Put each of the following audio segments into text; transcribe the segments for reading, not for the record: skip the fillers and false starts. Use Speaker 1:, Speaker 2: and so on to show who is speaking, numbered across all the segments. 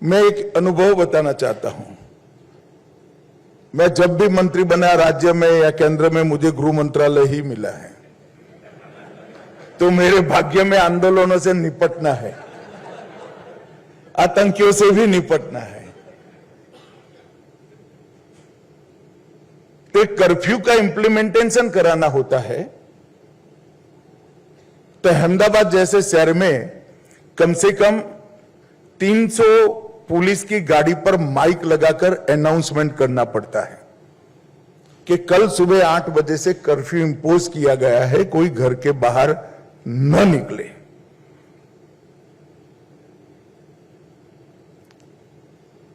Speaker 1: मैं एक अनुभव बताना चाहता हूं। मैं जब भी मंत्री बना राज्य में या केंद्र में, मुझे गृह मंत्रालय ही मिला है। तो मेरे भाग्य में आंदोलनों से निपटना है, आतंकियों से भी निपटना है। तो कर्फ्यू का इंप्लीमेंटेशन कराना होता है। तो अहमदाबाद जैसे शहर में कम से कम 300 पुलिस की गाड़ी पर माइक लगाकर अनाउंसमेंट करना पड़ता है कि कल सुबह 8 बजे से कर्फ्यू इंपोज किया गया है, कोई घर के बाहर न निकले।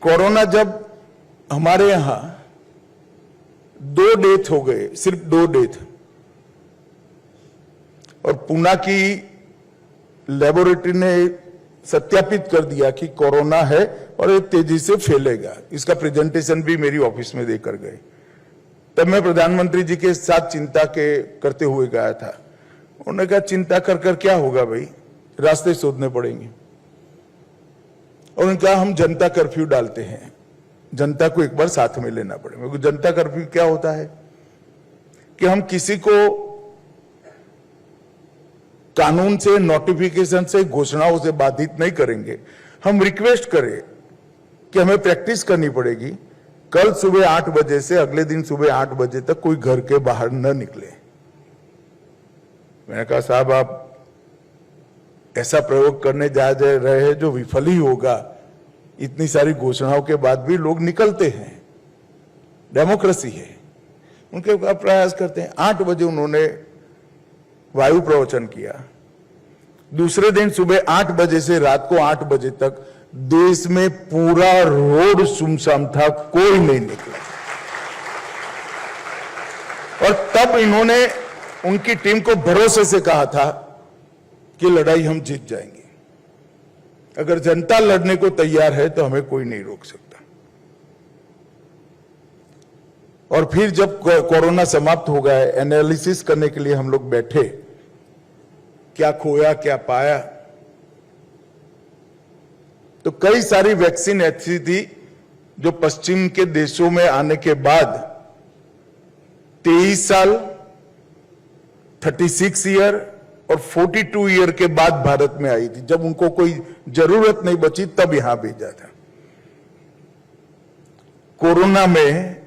Speaker 1: कोरोना जब हमारे यहां 2 डेथ हो गए, सिर्फ 2 डेथ, और पुणे की लेबोरेटरी ने सत्यापित कर दिया कि कोरोना है और ये तेजी से फैलेगा। इसका प्रेजेंटेशन भी मेरी ऑफिस में देकर गए। तब मैं प्रधानमंत्री जी के साथ चिंता करते हुए गया था। उन्होंने कहा चिंता कर क्या होगा भाई, रास्ते शोधने पड़ेंगे। और उन्होंने कहा हम जनता कर्फ्यू डालते हैं, जनता को एक बार साथ में लेना पड़ेगा। जनता कर्फ्यू क्या होता है कि हम किसी को कानून से, नोटिफिकेशन से, घोषणाओं से बाधित नहीं करेंगे। हम रिक्वेस्ट करें कि हमें प्रैक्टिस करनी पड़ेगी, कल सुबह 8 बजे से अगले दिन सुबह 8 बजे तक कोई घर के बाहर न निकले। मैंने कहा साहब आप ऐसा प्रयोग करने जा रहे हैं जो विफल ही होगा। इतनी सारी घोषणाओं के बाद भी लोग निकलते हैं, डेमोक्रेसी है। उनके प्रयास करते हैं। 8 बजे उन्होंने वायु प्रवचन किया। दूसरे दिन सुबह 8 बजे से रात को 8 बजे तक देश में पूरा रोड सुनसान था, कोई नहीं निकला। और तब इन्होंने उनकी टीम को भरोसे से कहा था कि लड़ाई हम जीत जाएंगे। अगर जनता लड़ने को तैयार है तो हमें कोई नहीं रोक सकता। और फिर जब कोरोना समाप्त हो गया, एनालिसिस करने के लिए हम लोग बैठे, क्या खोया क्या पाया। तो कई सारी वैक्सीन ऐसी थी जो पश्चिम के देशों में आने के बाद 23 साल, 36 ईयर और 42 ईयर के बाद भारत में आई थी। जब उनको कोई जरूरत नहीं बची तब यहां भेजा था। कोरोना में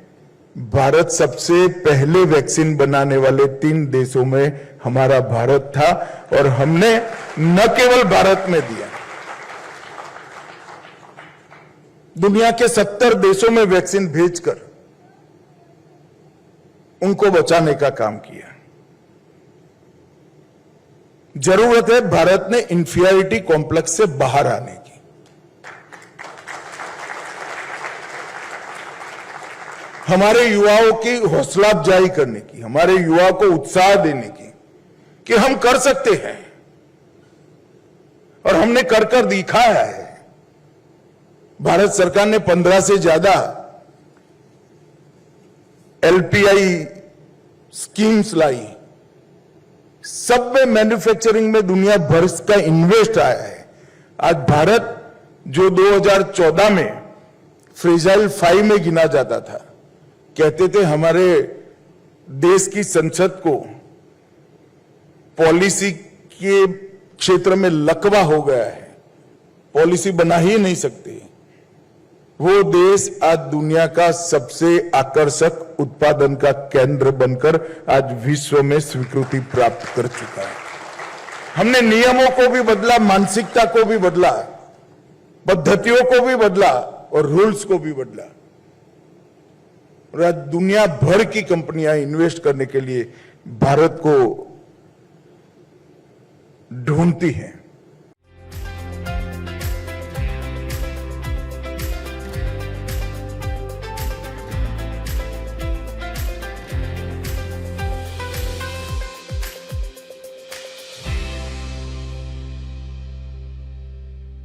Speaker 1: भारत सबसे पहले वैक्सीन बनाने वाले 3 देशों में हमारा भारत था। और हमने न केवल भारत में दिया, दुनिया के 70 देशों में वैक्सीन भेजकर उनको बचाने का काम किया। जरूरत है भारत ने इंफीरियरिटी कॉम्प्लेक्स से बाहर आने की। हमारे युवाओं की हौसला अफजाई करने की, हमारे युवाओं को उत्साह देने की कि हम कर सकते हैं। और हमने कर दिखाया है। भारत सरकार ने 15 से ज्यादा LPI स्कीम्स लाई। सब में मैन्युफैक्चरिंग में दुनिया भर का इन्वेस्ट आया है। आज भारत जो 2014 में फ्रेजाइल 5 में गिना जाता था, कहते थे हमारे देश की संसद को पॉलिसी के क्षेत्र में लकवा हो गया है, पॉलिसी बना ही नहीं सकते। वो देश आज दुनिया का सबसे आकर्षक उत्पादन का केंद्र बनकर आज विश्व में स्वीकृति प्राप्त कर चुका है। हमने नियमों को भी बदला, मानसिकता को भी बदला, पद्धतियों को भी बदला और रूल्स को भी बदला। और आज दुनिया भर की कंपनियां इन्वेस्ट करने के लिए भारत को ढूंढती हैं।